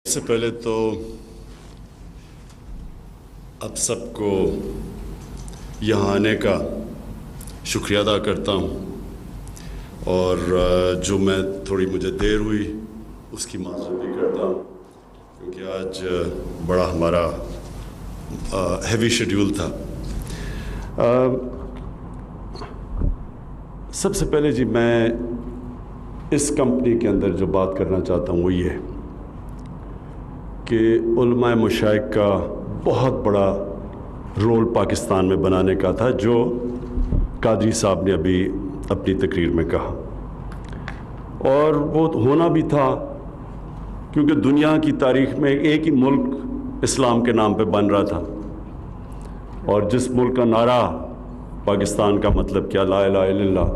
اس سے پہلے تو آپ سب کو یہاں آنے کا شکریہ ادا کرتا ہوں، اور جو میں تھوڑی مجھے دیر ہوئی اس کی معذرت بھی کرتا ہوں، کیونکہ آج بڑا ہمارا ہیوی شیڈیول تھا۔ سب سے پہلے جی میں اس کمپنی کے اندر جو بات کرنا چاہتا ہوں وہ یہ ہے کہ علماء مشائخ کا بہت بڑا رول پاکستان میں بنانے کا تھا، جو قادری صاحب نے ابھی اپنی تقریر میں کہا، اور وہ ہونا بھی تھا کیونکہ دنیا کی تاریخ میں ایک ہی ملک اسلام کے نام پہ بن رہا تھا، اور جس ملک کا نعرہ پاکستان کا مطلب کیا، لا الہ الا اللہ،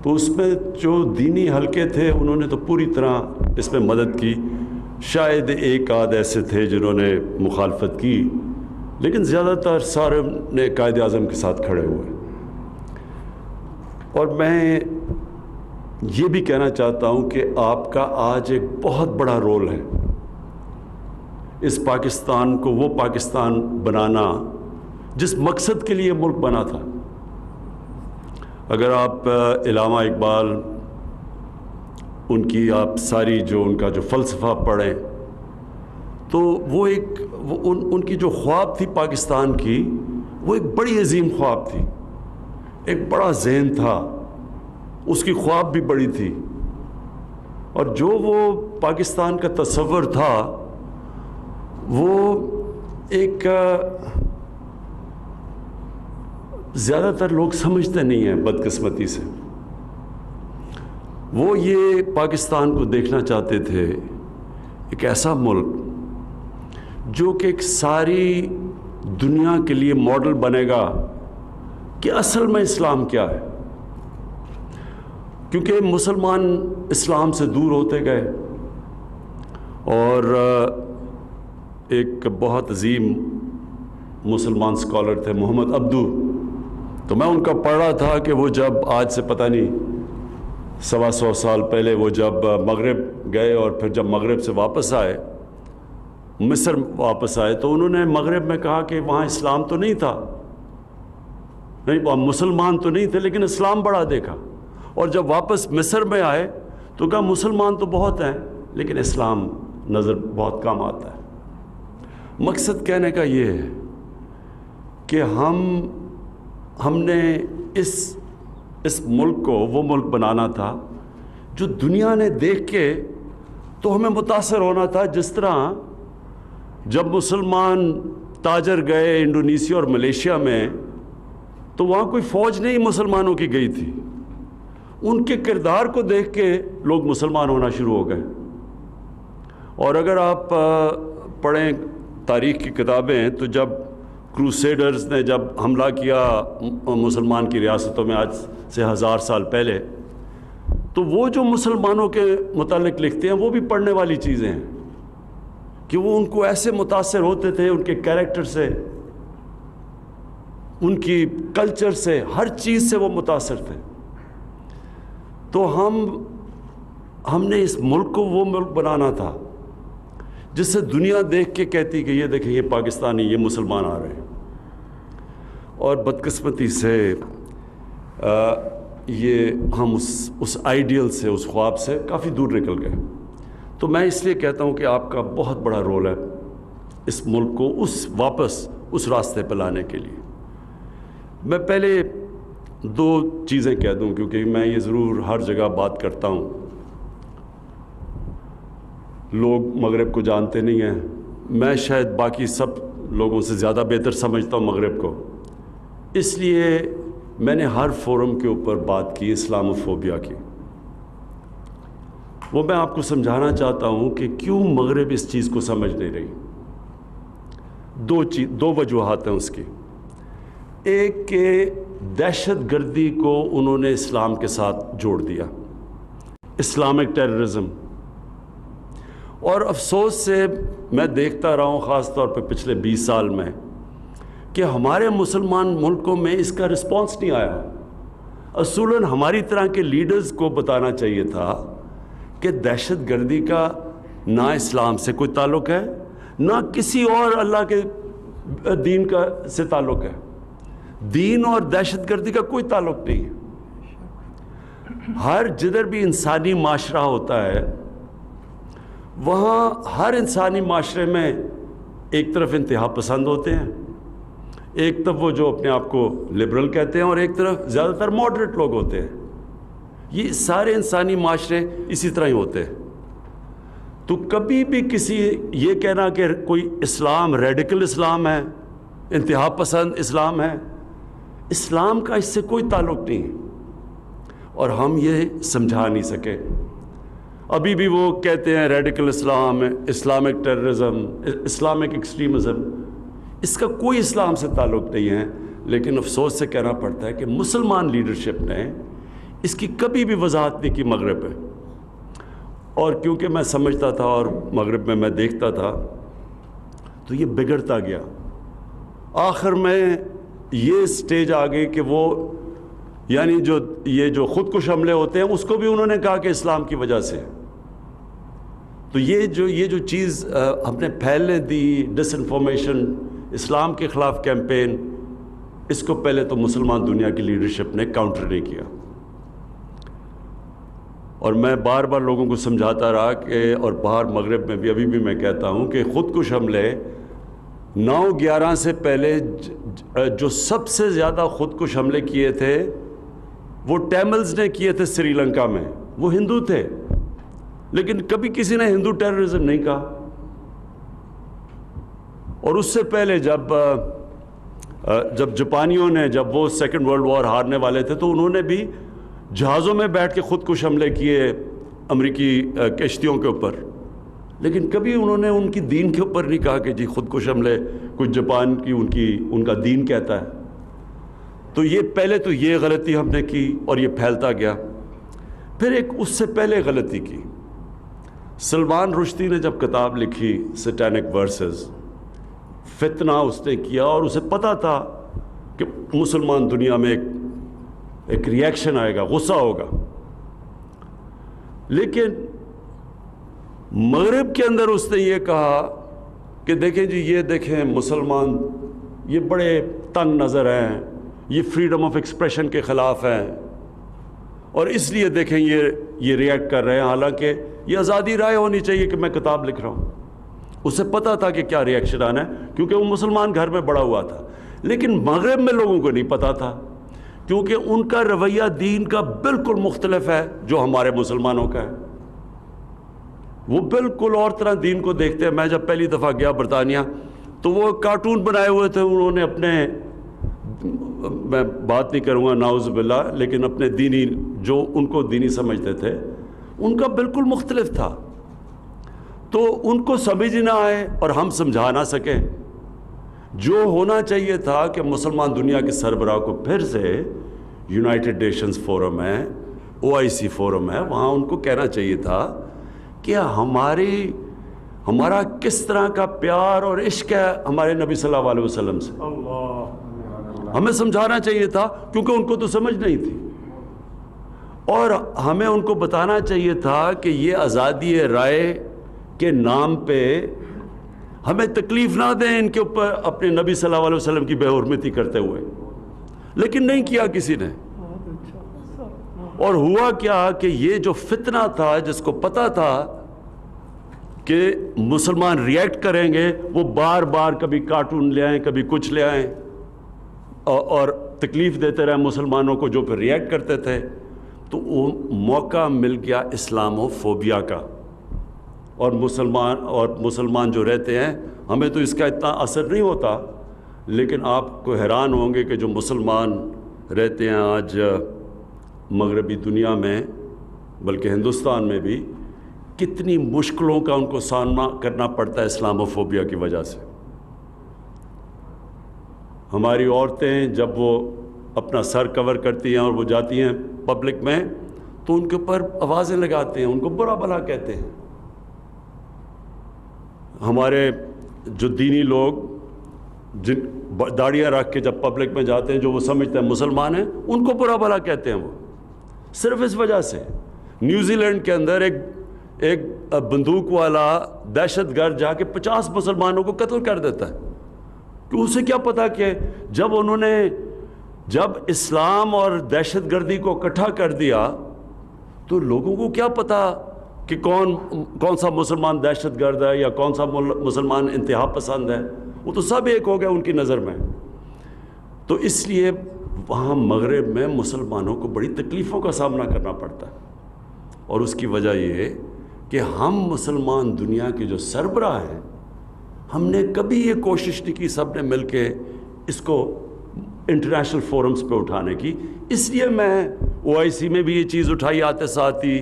تو اس میں جو دینی حلقے تھے انہوں نے تو پوری طرح اس میں مدد کی۔ شاید ایک آدھ ایسے تھے جنہوں نے مخالفت کی، لیکن زیادہ تر سارے نے قائد اعظم کے ساتھ کھڑے ہوئے۔ اور میں یہ بھی کہنا چاہتا ہوں کہ آپ کا آج ایک بہت بڑا رول ہے اس پاکستان کو وہ پاکستان بنانا جس مقصد کے لیے ملک بنا تھا۔ اگر آپ علامہ اقبال ان کی آپ ساری جو ان کا جو فلسفہ پڑھیں تو وہ ان کی جو خواب تھی پاکستان کی، وہ ایک بڑی عظیم خواب تھی، ایک بڑا ذہن تھا، اس کی خواب بھی بڑی تھی، اور جو وہ پاکستان کا تصور تھا وہ ایک زیادہ تر لوگ سمجھتے نہیں ہیں بدقسمتی سے۔ وہ یہ پاکستان کو دیکھنا چاہتے تھے ایک ایسا ملک جو کہ ایک ساری دنیا کے لیے ماڈل بنے گا کہ اصل میں اسلام کیا ہے، کیونکہ مسلمان اسلام سے دور ہوتے گئے۔ اور ایک بہت عظیم مسلمان اسکالر تھے محمد عبدو، تو میں ان کا پڑھ رہا تھا کہ وہ جب آج سے پتہ نہیں 125 سال پہلے وہ جب مغرب گئے اور پھر جب مغرب سے واپس آئے، مصر واپس آئے، تو انہوں نے مغرب میں کہا کہ وہاں اسلام تو نہیں تھا، نہیں وہاں مسلمان تو نہیں تھے، لیکن اسلام بڑا دیکھا، اور جب واپس مصر میں آئے تو کہا مسلمان تو بہت ہیں لیکن اسلام نظر بہت کم آتا ہے۔ مقصد کہنے کا یہ ہے کہ ہم نے اس ملک کو وہ ملک بنانا تھا جو دنیا نے دیکھ کے تو ہمیں متاثر ہونا تھا، جس طرح جب مسلمان تاجر گئے انڈونیشیا اور ملیشیا میں تو وہاں کوئی فوج نہیں مسلمانوں کی گئی تھی، ان کے کردار کو دیکھ کے لوگ مسلمان ہونا شروع ہو گئے۔ اور اگر آپ پڑھیں تاریخ کی کتابیں تو جب کروسیڈرز نے جب حملہ کیا مسلمان کی ریاستوں میں آج سے 1000 سال پہلے، تو وہ جو مسلمانوں کے متعلق لکھتے ہیں وہ بھی پڑھنے والی چیزیں ہیں کہ وہ ان کو ایسے متاثر ہوتے تھے، ان کے کیریکٹر سے، ان کی کلچر سے، ہر چیز سے وہ متاثر تھے۔ تو ہم نے اس ملک کو وہ ملک بنانا تھا جس سے دنیا دیکھ کے کہتی کہ یہ دیکھیں یہ پاکستانی، یہ مسلمان آ رہے ہیں۔ اور بدقسمتی سے یہ ہم اس آئیڈیل سے، اس خواب سے کافی دور نکل گئے۔ تو میں اس لیے کہتا ہوں کہ آپ کا بہت بڑا رول ہے اس ملک کو واپس اس راستے پہ لانے کے لیے۔ میں پہلے 2 چیزیں کہہ دوں، کیونکہ میں یہ ضرور ہر جگہ بات کرتا ہوں، لوگ مغرب کو جانتے نہیں ہیں، میں شاید باقی سب لوگوں سے زیادہ بہتر سمجھتا ہوں مغرب کو، اس لیے میں نے ہر فورم کے اوپر بات کی اسلاموفوبیا کی۔ وہ میں آپ کو سمجھانا چاہتا ہوں کہ کیوں مغرب اس چیز کو سمجھ نہیں رہی۔ 2 وجوہات ہیں اس کی۔ ایک کہ دہشت گردی کو انہوں نے اسلام کے ساتھ جوڑ دیا، اسلامک ٹیررزم، اور افسوس سے میں دیکھتا رہا ہوں خاص طور پہ پچھلے 20 سال میں کہ ہمارے مسلمان ملکوں میں اس کا رسپانس نہیں آیا۔ اصولاً ہماری طرح کے لیڈرز کو بتانا چاہیے تھا کہ دہشت گردی کا نہ اسلام سے کوئی تعلق ہے، نہ کسی اور اللہ کے دین کا سے تعلق ہے. دین اور دہشت گردی کا کوئی تعلق نہیں ہے. ہر جدھر بھی انسانی معاشرہ ہوتا ہے وہاں ہر انسانی معاشرے میں ایک طرف انتہا پسند ہوتے ہیں، ایک طرف وہ جو اپنے آپ کو لبرل کہتے ہیں، اور ایک طرف زیادہ تر ماڈریٹ لوگ ہوتے ہیں. یہ سارے انسانی معاشرے اسی طرح ہی ہوتے ہیں. تو کبھی بھی کسی یہ کہنا کہ کوئی اسلام ریڈیکل اسلام ہے، انتہا پسند اسلام ہے، اسلام کا اس سے کوئی تعلق نہیں ہے، اور ہم یہ سمجھا نہیں سکے. ابھی بھی وہ کہتے ہیں ریڈیکل اسلام، اسلامک ٹیررزم، اسلامک ایکسٹریمزم، اس کا کوئی اسلام سے تعلق نہیں ہے. لیکن افسوس سے کہنا پڑتا ہے کہ مسلمان لیڈرشپ نے اس کی کبھی بھی وضاحت نہیں کی مغرب میں. اور کیونکہ میں سمجھتا تھا اور مغرب میں دیکھتا تھا تو یہ بگڑتا گیا. آخر میں یہ سٹیج آ گئی کہ وہ یعنی یہ جو خودکش حملے ہوتے ہیں اس کو بھی انہوں نے کہا کہ اسلام کی وجہ سے. تو یہ جو چیز ہم نے پھیلنے دی، ڈس انفارمیشن، اسلام کے خلاف کیمپین، اس کو پہلے تو مسلمان دنیا کی لیڈرشپ نے کاؤنٹر نہیں کیا. اور میں بار بار لوگوں کو سمجھاتا رہا کہ، اور باہر مغرب میں بھی ابھی بھی میں کہتا ہوں کہ خودکش حملے 9/11 سے پہلے جو سب سے زیادہ خودکش حملے کیے تھے وہ ٹیملز نے کیے تھے سری لنکا میں. وہ ہندو تھے لیکن کبھی کسی نے ہندو ٹیررزم نہیں کہا. اور اس سے پہلے جب جاپانیوں نے، جب وہ سیکنڈ ورلڈ وار ہارنے والے تھے تو انہوں نے بھی جہازوں میں بیٹھ کے خودکش حملے کیے امریکی کشتیوں کے اوپر، لیکن کبھی انہوں نے ان کی دین کے اوپر نہیں کہا کہ جی خودکش حملے کچھ جاپان کی ان کا دین کہتا ہے. تو یہ پہلے تو یہ غلطی ہم نے کی اور یہ پھیلتا گیا. پھر ایک اس سے پہلے غلطی کی، سلمان رشدی نے جب کتاب لکھی سیٹینک ورسز، فتنہ اس نے کیا اور اسے پتہ تھا کہ مسلمان دنیا میں ایک ریاکشن آئے گا، غصہ ہوگا. لیکن مغرب کے اندر اس نے یہ کہا کہ دیکھیں جی، یہ دیکھیں مسلمان یہ بڑے تنگ نظر ہیں، یہ فریڈم آف ایکسپریشن کے خلاف ہیں، اور اس لیے دیکھیں یہ ریئیکٹ کر رہے ہیں، حالانکہ یہ آزادی رائے ہونی چاہیے کہ میں کتاب لکھ رہا ہوں. اسے پتہ تھا کہ کیا ریئیکشن آنا ہے کیونکہ وہ مسلمان گھر میں بڑا ہوا تھا. لیکن مغرب میں لوگوں کو نہیں پتہ تھا کیونکہ ان کا رویہ دین کا بالکل مختلف ہے جو ہمارے مسلمانوں کا ہے. وہ بالکل اور طرح دین کو دیکھتے ہیں. میں جب پہلی دفعہ گیا برطانیہ تو وہ کارٹون بنائے ہوئے تھے انہوں نے اپنے، میں بات نہیں کروں گا نعوذ باللہ، لیکن اپنے دینی جو ان کو دینی سمجھتے تھے ان کا بالکل مختلف تھا. تو ان کو سمجھ نہ آئے اور ہم سمجھا نہ سکیں. جو ہونا چاہیے تھا کہ مسلمان دنیا کے سربراہ کو پھر سے یونائٹڈ نیشنز فورم ہے، OIC فورم ہے، وہاں ان کو کہنا چاہیے تھا کہ ہمارا کس طرح کا پیار اور عشق ہے ہمارے نبی صلی اللہ علیہ وسلم سے. ہمیں سمجھانا چاہیے تھا کیونکہ ان کو تو سمجھ نہیں تھی، اور ہمیں ان کو بتانا چاہیے تھا کہ یہ آزادی رائے کے نام پہ ہمیں تکلیف نہ دیں ان کے اوپر اپنے نبی صلی اللہ علیہ وسلم کی بے حرمتی کرتے ہوئے. لیکن نہیں کیا کسی نے. اور ہوا کیا کہ یہ جو فتنہ تھا، جس کو پتہ تھا کہ مسلمان ریئیکٹ کریں گے، وہ بار بار کبھی کارٹون لے آئیں، کبھی کچھ لے آئیں اور تکلیف دیتے رہے مسلمانوں کو جو پھر ریئیکٹ کرتے تھے. تو وہ موقع مل گیا اسلامو فوبیا کا. اور مسلمان جو رہتے ہیں، ہمیں تو اس کا اتنا اثر نہیں ہوتا، لیکن آپ کو حیران ہوں گے کہ جو مسلمان رہتے ہیں آج مغربی دنیا میں، بلکہ ہندوستان میں بھی، کتنی مشکلوں کا ان کو سامنا کرنا پڑتا ہے اسلامو فوبیا کی وجہ سے. ہماری عورتیں جب وہ اپنا سر کور کرتی ہیں اور وہ جاتی ہیں پبلک میں تو ان کے اوپر آوازیں لگاتے ہیں، ان کو برا بھلا کہتے ہیں. ہمارے جو دینی لوگ جن داڑیاں رکھ کے جب پبلک میں جاتے ہیں، جو وہ سمجھتے ہیں مسلمان ہیں، ان کو برا بھلا کہتے ہیں. وہ صرف اس وجہ سے. نیوزی لینڈ کے اندر ایک بندوق والا دہشت گرد جا کے 50 مسلمانوں کو قتل کر دیتا ہے، تو اسے کیا پتا کہ جب اسلام اور دہشت گردی کو اکٹھا کر دیا تو لوگوں کو کیا پتا کہ کون سا مسلمان دہشت گرد ہے یا کون سا مسلمان انتہا پسند ہے، وہ تو سب ایک ہو گیا ان کی نظر میں۔ تو اس لیے وہاں مغرب میں مسلمانوں کو بڑی تکلیفوں کا سامنا کرنا پڑتا ہے، اور اس کی وجہ یہ کہ ہم مسلمان دنیا کے جو سربراہ ہیں، ہم نے کبھی یہ کوشش نہیں کی سب نے مل کے اس کو انٹرنیشنل فورمز پہ اٹھانے کی۔ اس لیے میں OIC میں بھی یہ چیز اٹھائی، آتے ساتھ ہی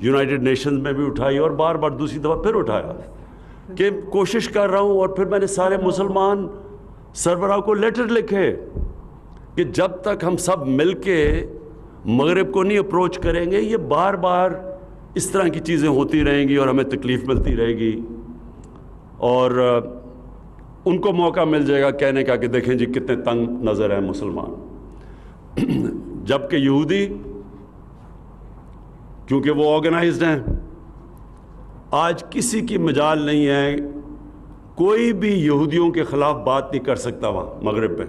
یونائٹڈ نیشنز میں بھی اٹھائی، اور بار بار دوسری دفعہ پھر اٹھایا کہ کوشش کر رہا ہوں۔ اور پھر میں نے سارے مسلمان سربراہ کو لیٹر لکھے کہ جب تک ہم سب مل کے مغرب کو نہیں اپروچ کریں گے، یہ بار بار اس طرح کی چیزیں ہوتی رہیں گی اور ہمیں تکلیف ملتی رہے گی، اور ان کو موقع مل جائے گا کہنے کا کہ دیکھیں جی کتنے تنگ نظر ہیں مسلمان۔ جبکہ یہودی کیونکہ وہ آرگنائزڈ ہیں، آج کسی کی مجال نہیں ہے، کوئی بھی یہودیوں کے خلاف بات نہیں کر سکتا وہاں مغرب میں۔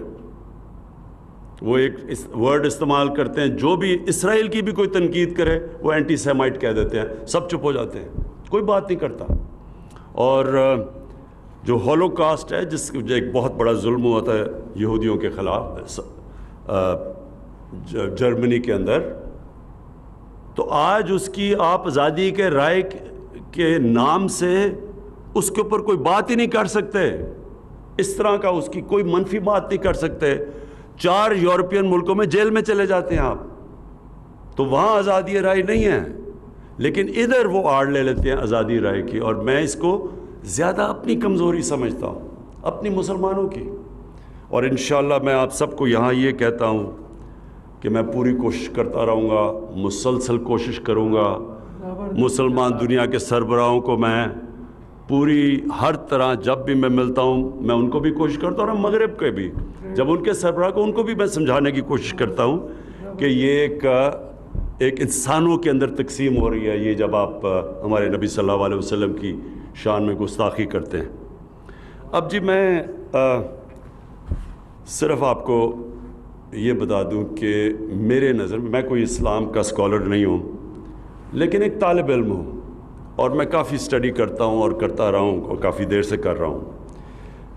وہ ایک ورڈ استعمال کرتے ہیں، جو بھی اسرائیل کی بھی کوئی تنقید کرے وہ اینٹی سیمائٹ کہہ دیتے ہیں، سب چپ ہو جاتے ہیں، کوئی بات نہیں کرتا۔ اور جو ہولوکاسٹ ہے، جس جو ایک بہت بڑا ظلم ہوا تھا یہودیوں کے خلاف جرمنی کے اندر، تو آج اس کی آپ آزادی کے رائے کے نام سے اس کے اوپر کوئی بات ہی نہیں کر سکتے، اس طرح کا اس کی کوئی منفی بات نہیں کر سکتے۔ 4 یورپین ملکوں میں جیل میں چلے جاتے ہیں آپ، تو وہاں آزادی رائے نہیں ہے، لیکن ادھر وہ آڑ لے لیتے ہیں آزادی رائے کی۔ اور میں اس کو زیادہ اپنی کمزوری سمجھتا ہوں، اپنی مسلمانوں کی۔ اور انشاءاللہ میں آپ سب کو یہاں یہ کہتا ہوں کہ میں پوری کوشش کرتا رہوں گا، مسلسل کوشش کروں گا، مسلمان دنیا کے سربراہوں کو میں پوری ہر طرح جب بھی میں ملتا ہوں میں ان کو بھی کوشش کرتا ہوں، اور مغرب کے بھی جب ان کے سربراہ کو ان کو بھی میں سمجھانے کی کوشش کرتا ہوں کہ یہ ایک انسانوں کے اندر تقسیم ہو رہی ہے، یہ جب آپ ہمارے نبی صلی اللہ علیہ وسلم کی شان میں گستاخی کرتے ہیں۔ اب جی میں صرف آپ کو یہ بتا دوں کہ میرے نظر میں کوئی اسلام کا اسکالر نہیں ہوں، لیکن ایک طالب علم ہوں، اور میں کافی اسٹڈی کرتا ہوں اور کرتا رہا ہوں اور کافی دیر سے کر رہا ہوں۔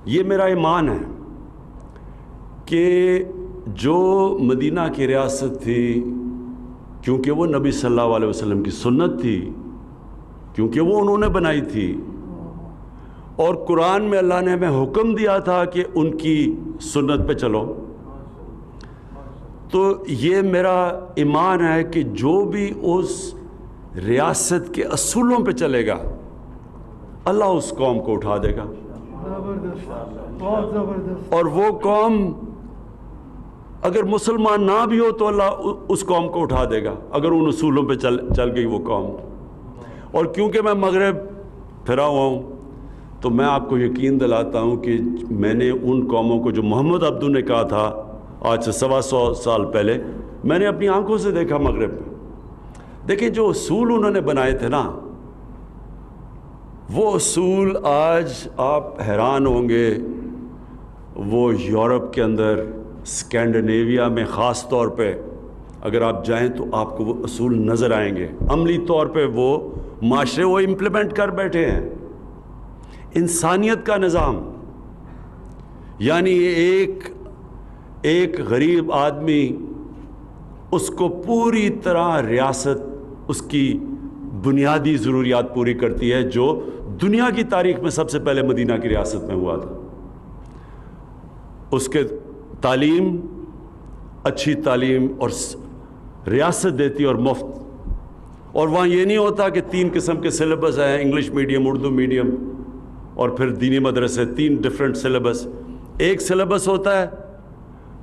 یہ میرا ایمان ہے کہ جو مدینہ کی ریاست تھی، کیونکہ وہ نبی صلی اللہ علیہ وسلم کی سنت تھی، کیونکہ وہ انہوں نے بنائی تھی، اور قرآن میں اللہ نے ہمیں حکم دیا تھا کہ ان کی سنت پہ چلو، تو یہ میرا ایمان ہے کہ جو بھی اس ریاست کے اصولوں پہ چلے گا اللہ اس قوم کو اٹھا دے گا، اور وہ قوم اگر مسلمان نہ بھی ہو تو اللہ اس قوم کو اٹھا دے گا اگر ان اصولوں پہ چل گئی وہ قوم۔ اور کیونکہ میں مغرب پھرا ہوا ہوں تو میں آپ کو یقین دلاتا ہوں کہ میں نے ان قوموں کو جو محمد عبدو نے کہا تھا آج سے 125 سال پہلے، میں نے اپنی آنکھوں سے دیکھا مغرب میں۔ دیکھیں جو اصول انہوں نے بنائے تھے نا، وہ اصول آج آپ حیران ہوں گے، وہ یورپ کے اندر اسکینڈینیویا میں خاص طور پہ اگر آپ جائیں تو آپ کو وہ اصول نظر آئیں گے، عملی طور پہ وہ معاشرے وہ امپلیمنٹ کر بیٹھے ہیں۔ انسانیت کا نظام، یعنی ایک غریب آدمی، اس کو پوری طرح ریاست اس کی بنیادی ضروریات پوری کرتی ہے، جو دنیا کی تاریخ میں سب سے پہلے مدینہ کی ریاست میں ہوا تھا۔ اس کے تعلیم، اچھی تعلیم اور ریاست دیتی اور مفت، اور وہاں یہ نہیں ہوتا کہ 3 قسم کے سلیبس ہیں، انگلش میڈیم، اردو میڈیم اور پھر دینی مدرسے، 3 ڈیفرنٹ سلیبس۔ ایک سلیبس ہوتا ہے،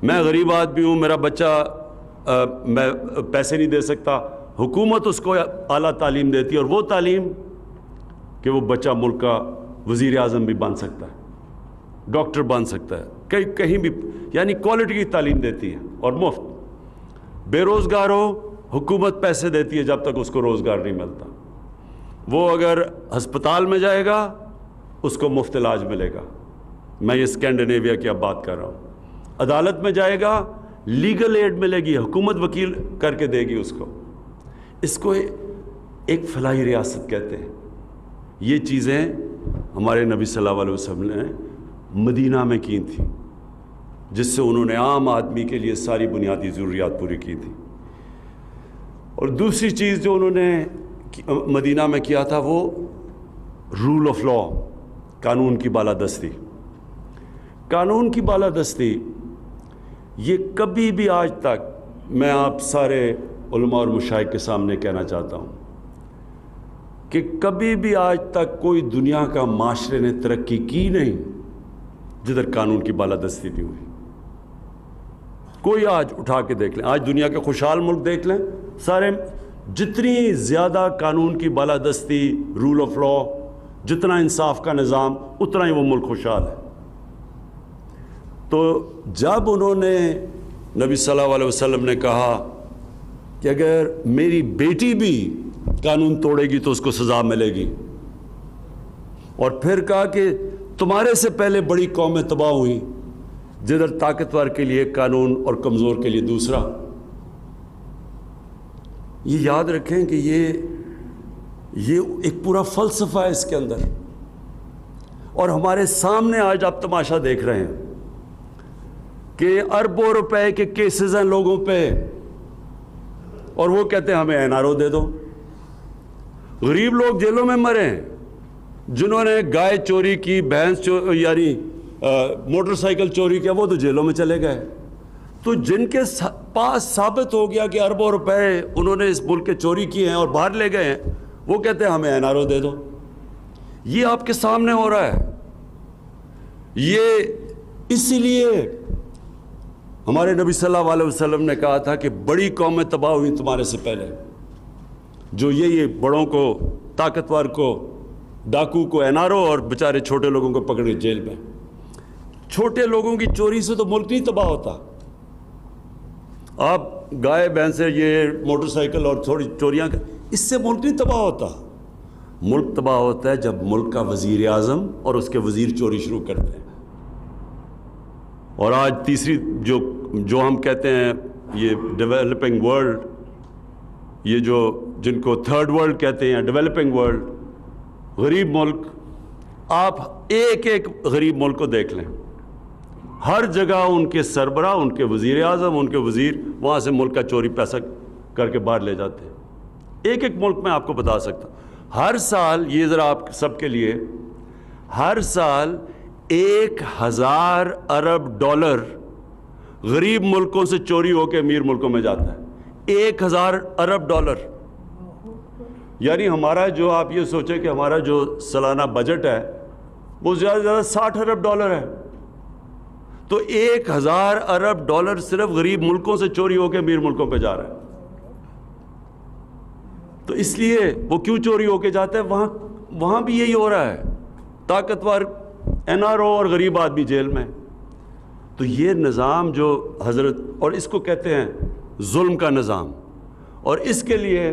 میں غریب آدمی ہوں، میرا بچہ میں پیسے نہیں دے سکتا، حکومت اس کو اعلیٰ تعلیم دیتی ہے، اور وہ تعلیم کہ وہ بچہ ملک کا وزیر اعظم بھی بن سکتا ہے، ڈاکٹر بن سکتا ہے، کہیں بھی، یعنی کوالٹی کی تعلیم دیتی ہے اور مفت۔ بے روزگار ہو، حکومت پیسے دیتی ہے جب تک اس کو روزگار نہیں ملتا۔ وہ اگر ہسپتال میں جائے گا اس کو مفت علاج ملے گا. میں یہ اسکینڈینیویا کی اب بات کر رہا ہوں. عدالت میں جائے گا لیگل ایڈ ملے گی, حکومت وکیل کر کے دے گی اس کو. اس کو ایک فلاحی ریاست کہتے ہیں. یہ چیزیں ہمارے نبی صلی اللہ علیہ وسلم نے مدینہ میں کی تھیں, جس سے انہوں نے عام آدمی کے لیے ساری بنیادی ضروریات پوری کی تھی. اور دوسری چیز جو انہوں نے مدینہ میں کیا تھا وہ رول آف لا, قانون کی بالادستی. قانون کی بالادستی یہ کبھی بھی آج تک, میں آپ سارے علماء اور مشائخ کے سامنے کہنا چاہتا ہوں کہ کبھی بھی آج تک کوئی دنیا کا معاشرے نے ترقی کی نہیں جدھر قانون کی بالادستی نہیں ہوئی. کوئی آج اٹھا کے دیکھ لیں, آج دنیا کے خوشحال ملک دیکھ لیں, سارے جتنی زیادہ قانون کی بالادستی, رول آف لا, جتنا انصاف کا نظام, اتنا ہی وہ ملک خوشحال ہے. تو جب انہوں نے نبی صلی اللہ علیہ وسلم نے کہا کہ اگر میری بیٹی بھی قانون توڑے گی تو اس کو سزا ملے گی, اور پھر کہا کہ تمہارے سے پہلے بڑی قومیں تباہ ہوئیں جدھر طاقتور کے لیے قانون اور کمزور کے لیے دوسرا. یہ یاد رکھیں کہ یہ ایک پورا فلسفہ ہے اس کے اندر. اور ہمارے سامنے آج آپ تماشا دیکھ رہے ہیں کہ اربوں روپے کے کیسز ہیں لوگوں پہ, اور وہ کہتے ہیں ہمیں NRO دے دو. غریب لوگ جیلوں میں مرے ہیں, جنہوں نے گائے چوری کی, بھینس یعنی موٹر سائیکل چوری کیا, وہ تو جیلوں میں چلے گئے. تو جن کے پاس ثابت ہو گیا کہ اربوں روپے انہوں نے اس ملک کے چوری کیے ہیں اور باہر لے گئے ہیں, وہ کہتے ہیں ہمیں NRO دے دو. یہ آپ کے سامنے ہو رہا ہے. یہ اسی لیے ہمارے نبی صلی اللہ علیہ وسلم نے کہا تھا کہ بڑی قومیں تباہ ہوئیں تمہارے سے پہلے, جو یہ بڑوں کو, طاقتور کو, ڈاکو کو NRO, اور بیچارے چھوٹے لوگوں کو پکڑ کے جیل میں. چھوٹے لوگوں کی چوری سے تو ملک نہیں تباہ ہوتا. آپ گائے بھینسیں, یہ موٹر سائیکل اور تھوڑی چوریاں, اس سے ملک نہیں تباہ ہوتا. ملک تباہ ہوتا ہے جب ملک کا وزیر اعظم اور اس کے وزیر چوری شروع کرتے ہیں. اور آج تیسری جو ہم کہتے ہیں یہ ڈیولپنگ ورلڈ, یہ جن کو تھرڈ ورلڈ کہتے ہیں, ڈیولپنگ ورلڈ, غریب ملک, آپ ایک ایک غریب ملک کو دیکھ لیں, ہر جگہ ان کے سربراہ, ان کے وزیر اعظم, ان کے وزیر وہاں سے ملک کا چوری پیسہ کر کے باہر لے جاتے ہیں. ایک ایک ملک میں آپ کو بتا سکتا ہوں. ہر سال, یہ ذرا آپ سب کے لیے, ہر سال 1000 ارب ڈالر غریب ملکوں سے چوری ہو کے امیر ملکوں میں جاتا ہے. 1000 ارب ڈالر. یعنی ہمارا جو, آپ یہ سوچیں کہ ہمارا جو سالانہ بجٹ ہے وہ زیادہ سے زیادہ 60 ارب ڈالر ہے. تو 1000 ارب ڈالر صرف غریب ملکوں سے چوری ہو کے امیر ملکوں پہ جا رہا ہے. تو اس لیے وہ کیوں چوری ہو کے جاتا ہے؟ وہاں بھی یہی ہو رہا ہے, طاقتور NRO اور غریب آدمی جیل میں. تو یہ نظام جو حضرت, اور اس کو کہتے ہیں ظلم کا نظام, اور اس کے لیے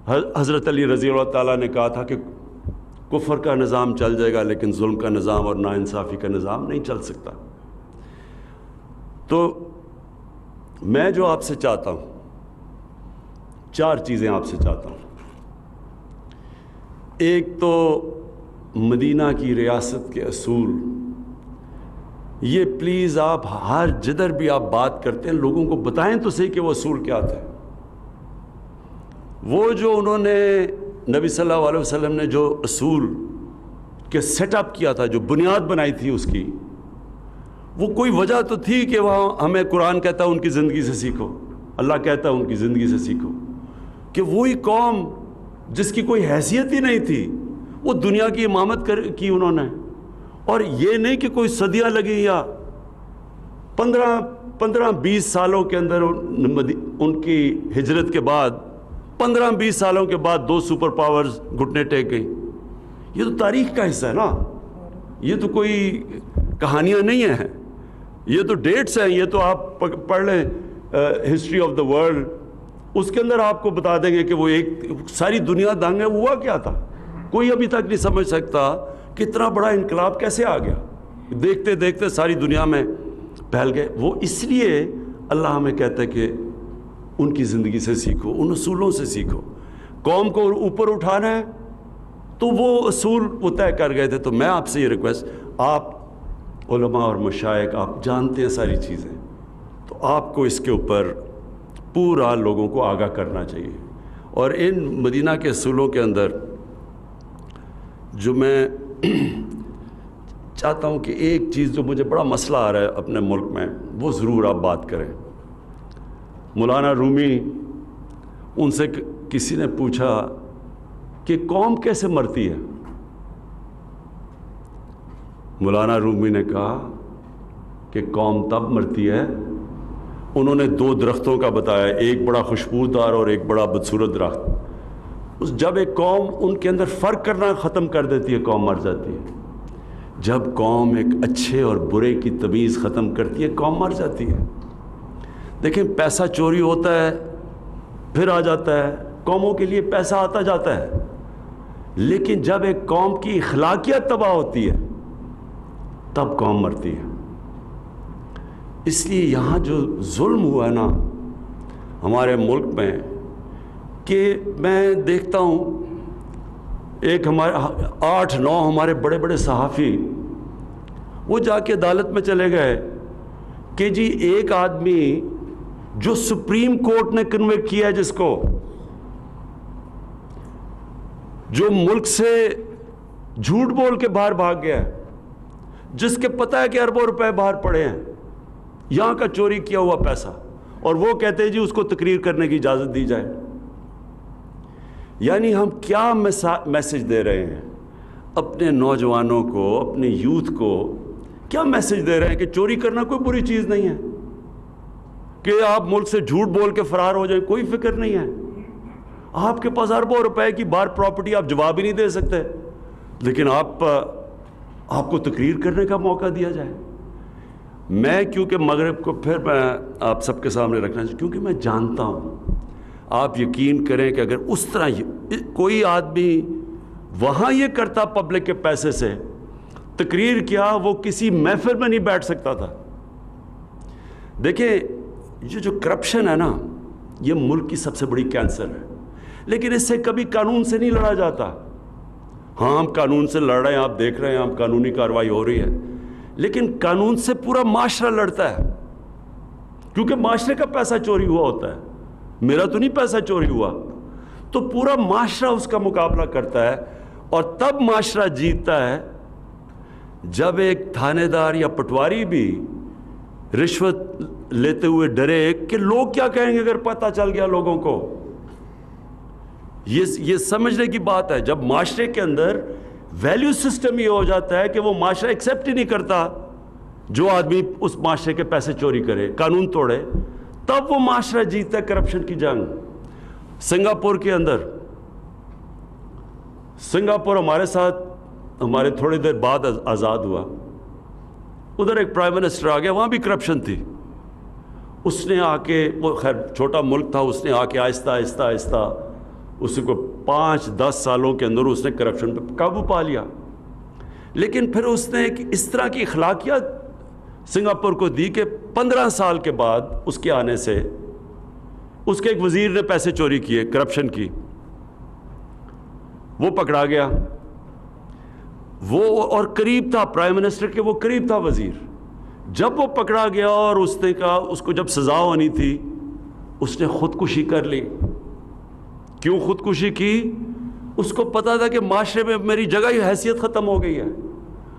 حضرت علی رضی اللہ تعالیٰ نے کہا تھا کہ کفر کا نظام چل جائے گا لیکن ظلم کا نظام اور ناانصافی کا نظام نہیں چل سکتا. تو میں جو آپ سے چاہتا ہوں, 4 چیزیں آپ سے چاہتا ہوں. ایک تو مدینہ کی ریاست کے اصول, یہ پلیز آپ ہر جدھر بھی آپ بات کرتے ہیں لوگوں کو بتائیں تو صحیح کہ وہ اصول کیا تھے. وہ جو انہوں نے نبی صلی اللہ علیہ وسلم نے جو اصول کے سیٹ اپ کیا تھا, جو بنیاد بنائی تھی اس کی, وہ کوئی وجہ تو تھی کہ وہاں ہمیں قرآن کہتا ہے ان کی زندگی سے سیکھو, اللہ کہتا ہے ان کی زندگی سے سیکھو, کہ وہی قوم جس کی کوئی حیثیت ہی نہیں تھی وہ دنیا کی امامت کی انہوں نے. اور یہ نہیں کہ کوئی صدیاں لگی, یا 15-20 سالوں کے اندر ان کی ہجرت کے بعد 15-20 سالوں کے بعد 2 سپر پاورز گھٹنے ٹیک گئیں. یہ تو تاریخ کا حصہ ہے نا, یہ تو کوئی کہانیاں نہیں ہیں, یہ تو ڈیٹس ہیں. یہ تو آپ پڑھ لیں ہسٹری آف دا ورلڈ اس کے اندر آپ کو بتا دیں گے کہ وہ ایک ساری دنیا دنگ ہوا کیا تھا. کوئی ابھی تک نہیں سمجھ سکتا کہ اتنا بڑا انقلاب کیسے آ گیا. دیکھتے دیکھتے ساری دنیا میں پھیل گئے. وہ اس لیے اللہ ہمیں کہتا ہے کہ ان کی زندگی سے سیکھو, ان اصولوں سے سیکھو. قوم کو اوپر اٹھانا ہے تو وہ اصول وہ طے کر گئے تھے. تو میں آپ سے یہ ریکویسٹ, آپ علماء اور مشائخ آپ جانتے ہیں ساری چیزیں, تو آپ کو اس کے اوپر پورا لوگوں کو آگاہ کرنا چاہیے. اور ان مدینہ کے اصولوں کے اندر جو میں چاہتا ہوں کہ ایک چیز جو مجھے بڑا مسئلہ آ رہا ہے اپنے ملک میں, وہ ضرور آپ بات کریں. مولانا رومی, ان سے کسی نے پوچھا کہ قوم کیسے مرتی ہے. مولانا رومی نے کہا کہ قوم تب مرتی ہے, انہوں نے 2 درختوں کا بتایا, ایک بڑا خوشبودار اور ایک بڑا بدصورت درخت. جب ایک قوم ان کے اندر فرق کرنا ختم کر دیتی ہے, قوم مر جاتی ہے. جب قوم ایک اچھے اور برے کی تمیز ختم کرتی ہے, قوم مر جاتی ہے. دیکھیں, پیسہ چوری ہوتا ہے پھر آ جاتا ہے, قوموں کے لیے پیسہ آتا جاتا ہے, لیکن جب ایک قوم کی اخلاقیات تباہ ہوتی ہے تب قوم مرتی ہے. اس لیے یہاں جو ظلم ہوا ہے نا ہمارے ملک میں, کہ میں دیکھتا ہوں ایک ہمارے 8-9 ہمارے بڑے بڑے صحافی وہ جا کے عدالت میں چلے گئے کہ جی ایک آدمی جو سپریم کورٹ نے کنوکٹ کیا ہے, جس کو جو ملک سے جھوٹ بول کے باہر بھاگ گیا ہے, جس کے پتہ ہے کہ اربوں روپے باہر پڑے ہیں, یہاں کا چوری کیا ہوا پیسہ, اور وہ کہتے ہیں جی اس کو تقریر کرنے کی اجازت دی جائے. یعنی ہم کیا میسج دے رہے ہیں اپنے نوجوانوں کو, اپنے یوتھ کو کیا میسج دے رہے ہیں کہ چوری کرنا کوئی بری چیز نہیں ہے, کہ آپ ملک سے جھوٹ بول کے فرار ہو جائیں, کوئی فکر نہیں ہے. آپ کے پاس اربوں روپے کی باہر پراپرٹی, آپ جواب ہی نہیں دے سکتے, لیکن آپ کو تقریر کرنے کا موقع دیا جائے. میں کیونکہ مغرب کو پھر میں آپ سب کے سامنے رکھنا چاہوں, کیونکہ میں جانتا ہوں, آپ یقین کریں کہ اگر اس طرح کوئی آدمی وہاں یہ کرتا پبلک کے پیسے سے تقریر کیا, وہ کسی محفل میں نہیں بیٹھ سکتا تھا. دیکھیں, یہ جو کرپشن ہے نا, یہ ملک کی سب سے بڑی کینسر ہے, لیکن اس سے کبھی قانون سے نہیں لڑا جاتا. ہاں, ہم قانون سے لڑ رہے ہیں, آپ دیکھ رہے ہیں, ہم قانونی کارروائی ہو رہی ہے, لیکن قانون سے پورا معاشرہ لڑتا ہے, کیونکہ معاشرے کا پیسہ چوری ہوا ہوتا ہے. میرا تو نہیں پیسہ چوری ہوا, تو پورا معاشرہ اس کا مقابلہ کرتا ہے. اور تب معاشرہ جیتتا ہے جب ایک تھانے دار یا پٹواری بھی رشوت لیتے ہوئے ڈرے کہ لوگ کیا کہیں گے اگر پتہ چل گیا لوگوں کو. یہ سمجھنے کی بات ہے. جب معاشرے کے اندر ویلیو سسٹم یہ ہو جاتا ہے کہ وہ معاشرہ ایکسیپٹ ہی نہیں کرتا جو آدمی اس معاشرے کے پیسے چوری کرے, قانون توڑے, تب وہ معاشرہ جیتتا ہے کرپشن کی جنگ. سنگاپور کے اندر, سنگاپور ہمارے ساتھ ہمارے تھوڑی دیر بعد آزاد ہوا, ادھر ایک پرائم منسٹر آ گیا, وہاں بھی کرپشن تھی. اس نے آ کے, وہ خیر چھوٹا ملک تھا, اس نے آ کے آہستہ آہستہ آہستہ اس کو 5-10 سالوں کے اندر اس نے کرپشن پہ قابو پا لیا. لیکن پھر اس نے ایک اس طرح کی اخلاقیات سنگاپور کو دی کہ 15 سال کے بعد اس کے آنے سے اس کے ایک وزیر نے پیسے چوری کیے, کرپشن کی, وہ پکڑا گیا. وہ اور قریب تھا پرائم منسٹر کے, وہ قریب تھا وزیر. جب وہ پکڑا گیا اور اس نے کہا, اس کو جب سزا ہونی تھی, اس نے خودکشی کر لی. کیوں خودکشی کی؟ اس کو پتا تھا کہ معاشرے میں میری جگہ ہی حیثیت ختم ہو گئی ہے,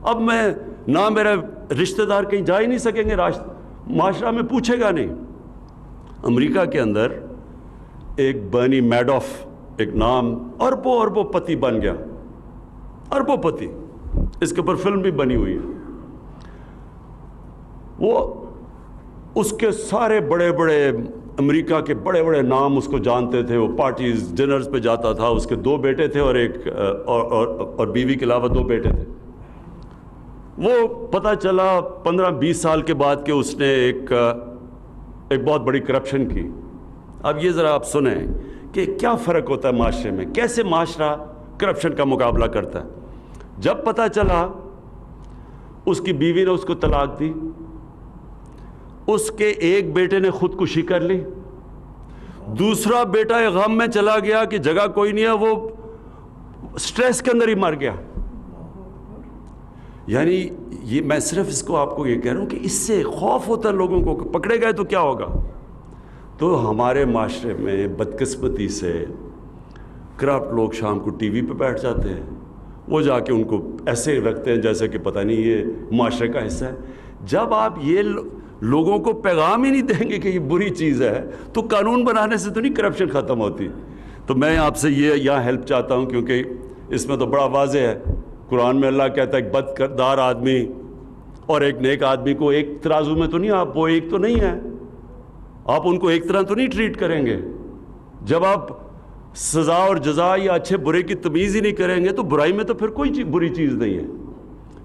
اب میں نہ میرے رشتہ دار کہیں جا ہی نہیں سکیں گے, معاشرہ میں پوچھے گا نہیں. امریکہ کے اندر ایک برنی میڈوف, ایک نام, اربوں پتی بن گیا, اربوں پتی. اس کے اوپر فلم بھی بنی ہوئی ہے. وہ اس کے سارے بڑے بڑے امریکہ کے بڑے بڑے نام اس کو جانتے تھے, وہ پارٹیز ڈنرز پہ جاتا تھا. اس کے 2 بیٹے تھے اور ایک اور بیوی کے علاوہ 2 بیٹے تھے. وہ پتہ چلا 15-20 سال کے بعد کہ اس نے ایک بہت بڑی کرپشن کی. اب یہ ذرا آپ سنیں کہ کیا فرق ہوتا ہے معاشرے میں، کیسے معاشرہ کرپشن کا مقابلہ کرتا ہے۔ جب پتہ چلا اس کی بیوی نے اس کو طلاق دی، اس کے ایک بیٹے نے خودکشی کر لی، دوسرا بیٹا غم میں چلا گیا کہ جگہ کوئی نہیں ہے، وہ سٹریس کے اندر ہی مر گیا۔ یعنی یہ میں صرف اس کو آپ کو یہ کہہ رہا ہوں کہ اس سے خوف ہوتا ہے لوگوں کو کہ پکڑے گئے تو کیا ہوگا۔ تو ہمارے معاشرے میں بدقسمتی سے کرپٹ لوگ شام کو ٹی وی پہ بیٹھ جاتے ہیں، وہ جا کے ان کو ایسے رکھتے ہیں جیسے کہ پتہ نہیں یہ معاشرے کا حصہ ہے۔ جب آپ یہ لوگوں کو پیغام ہی نہیں دیں گے کہ یہ بری چیز ہے تو قانون بنانے سے تو نہیں کرپشن ختم ہوتی۔ تو میں آپ سے یہ یہاں ہیلپ چاہتا ہوں، کیونکہ اس میں تو بڑا واضح ہے، قرآن میں اللہ کہتا ہے ایک بد کردار آدمی اور ایک نیک آدمی کو ایک ترازو میں تو نہیں، آپ وہ ایک تو نہیں ہے، آپ ان کو ایک طرح تو نہیں ٹریٹ کریں گے۔ جب آپ سزا اور جزا یا اچھے برے کی تمیز ہی نہیں کریں گے تو برائی میں تو پھر کوئی بری چیز نہیں ہے۔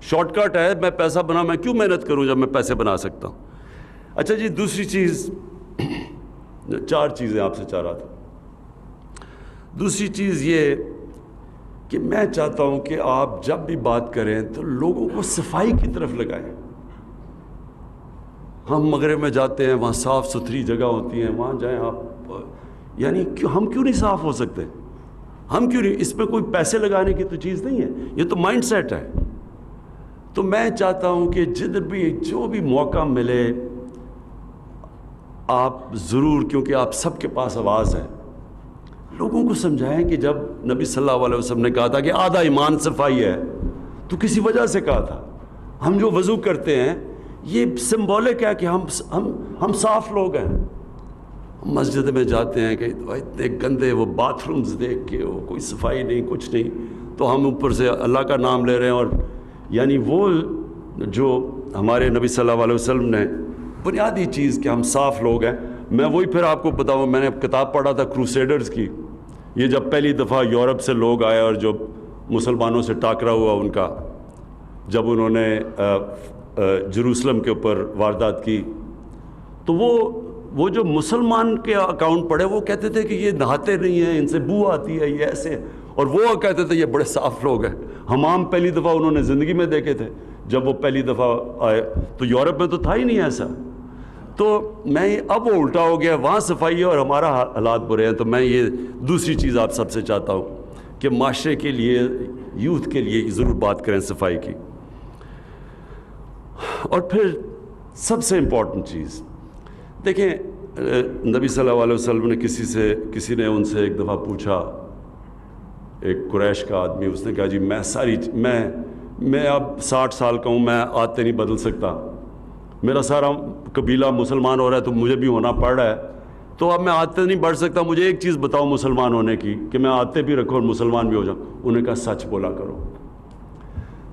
شارٹ کٹ ہے، میں پیسہ بنا، میں کیوں محنت کروں جب میں پیسے بنا سکتا ہوں۔ اچھا جی، دوسری چیز، 4 چیزیں آپ سے چاہ رہا تھا۔ دوسری چیز یہ کہ میں چاہتا ہوں کہ آپ جب بھی بات کریں تو لوگوں کو صفائی کی طرف لگائیں۔ ہم مغرب میں جاتے ہیں، وہاں صاف ستھری جگہ ہوتی ہیں، وہاں جائیں آپ، یعنی ہم کیوں نہیں صاف ہو سکتے؟ ہم کیوں نہیں؟ اس پہ کوئی پیسے لگانے کی تو چیز نہیں ہے، یہ تو مائنڈ سیٹ ہے۔ تو میں چاہتا ہوں کہ جدھر بھی جو بھی موقع ملے آپ ضرور، کیونکہ آپ سب کے پاس آواز ہے، لوگوں کو سمجھائیں کہ جب نبی صلی اللہ علیہ وسلم نے کہا تھا کہ آدھا ایمان صفائی ہے تو کسی وجہ سے کہا تھا۔ ہم جو وضو کرتے ہیں یہ سمبولک ہے کہ ہم صاف لوگ ہیں۔ مسجد میں جاتے ہیں کہ اتنے گندے وہ باتھ رومز دیکھ کے وہ کوئی صفائی نہیں، کچھ نہیں، تو ہم اوپر سے اللہ کا نام لے رہے ہیں۔ اور یعنی وہ جو ہمارے نبی صلی اللہ علیہ وسلم نے بنیادی چیز کہ ہم صاف لوگ ہیں، میں وہی پھر آپ کو بتاؤں، میں نے کتاب پڑھا تھا کروسیڈرز کی، یہ جب پہلی دفعہ یورپ سے لوگ آئے اور جو مسلمانوں سے ٹاکرا ہوا ان کا، جب انہوں نے جروسلم کے اوپر واردات کی، تو وہ جو مسلمان کے اکاؤنٹ پڑھے وہ کہتے تھے کہ یہ نہاتے نہیں ہیں، ان سے بو آتی ہے، یہ ایسے، اور وہ کہتے تھے یہ بڑے صاف لوگ ہیں۔ حمام پہلی دفعہ انہوں نے زندگی میں دیکھے تھے جب وہ پہلی دفعہ آئے، تو یورپ میں تو تھا ہی نہیں ایسا۔ تو میں اب وہ الٹا ہو گیا، وہاں صفائی ہے اور ہمارا حالات برے ہیں۔ تو میں یہ دوسری چیز آپ سب سے چاہتا ہوں کہ معاشرے کے لیے، یوتھ کے لیے ضرور بات کریں صفائی کی۔ اور پھر سب سے امپورٹنٹ چیز دیکھیں، نبی صلی اللہ علیہ وسلم نے کسی نے ان سے ایک دفعہ پوچھا، ایک قریش کا آدمی، اس نے کہا جی میں اب 60 سال کا ہوں، میں عادتیں نہیں بدل سکتا، میرا سارا قبیلہ مسلمان ہو رہا ہے تو مجھے بھی ہونا پڑ رہا ہے، تو اب میں عادتیں نہیں بڑھ سکتا، مجھے ایک چیز بتاؤ مسلمان ہونے کی کہ میں عادتیں بھی رکھوں اور مسلمان بھی ہو جاؤں۔ انہوں نے کہا سچ بولا کرو۔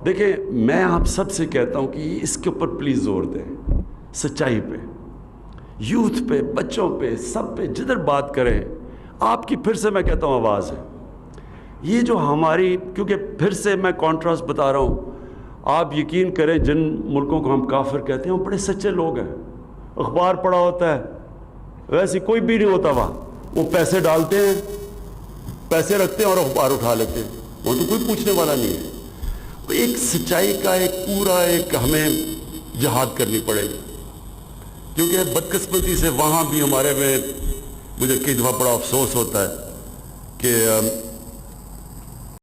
دیکھیں، میں آپ سب سے کہتا ہوں کہ اس کے اوپر پلیز زور دیں، سچائی پہ، یوتھ پہ، بچوں پہ، سب پہ، جدھر بات کریں آپ کی پھر سے میں کہتا ہوں آواز ہے۔ یہ جو ہماری، کیونکہ پھر سے میں کانٹراسٹ بتا رہا ہوں، آپ یقین کریں جن ملکوں کو ہم کافر کہتے ہیں وہ بڑے سچے لوگ ہیں، اخبار پڑھا ہوتا ہے، ویسے کوئی بھی نہیں ہوتا وہاں، وہ پیسے ڈالتے ہیں، پیسے رکھتے ہیں اور اخبار اٹھا لیتے ہیں، وہ تو کوئی پوچھنے والا نہیں ہے۔ ایک سچائی کا ایک پورا ایک ہمیں جہاد کرنی پڑے گی، کیونکہ بدقسمتی سے وہاں بھی ہمارے میں، مجھے کئی دفعہ بڑا افسوس ہوتا ہے کہ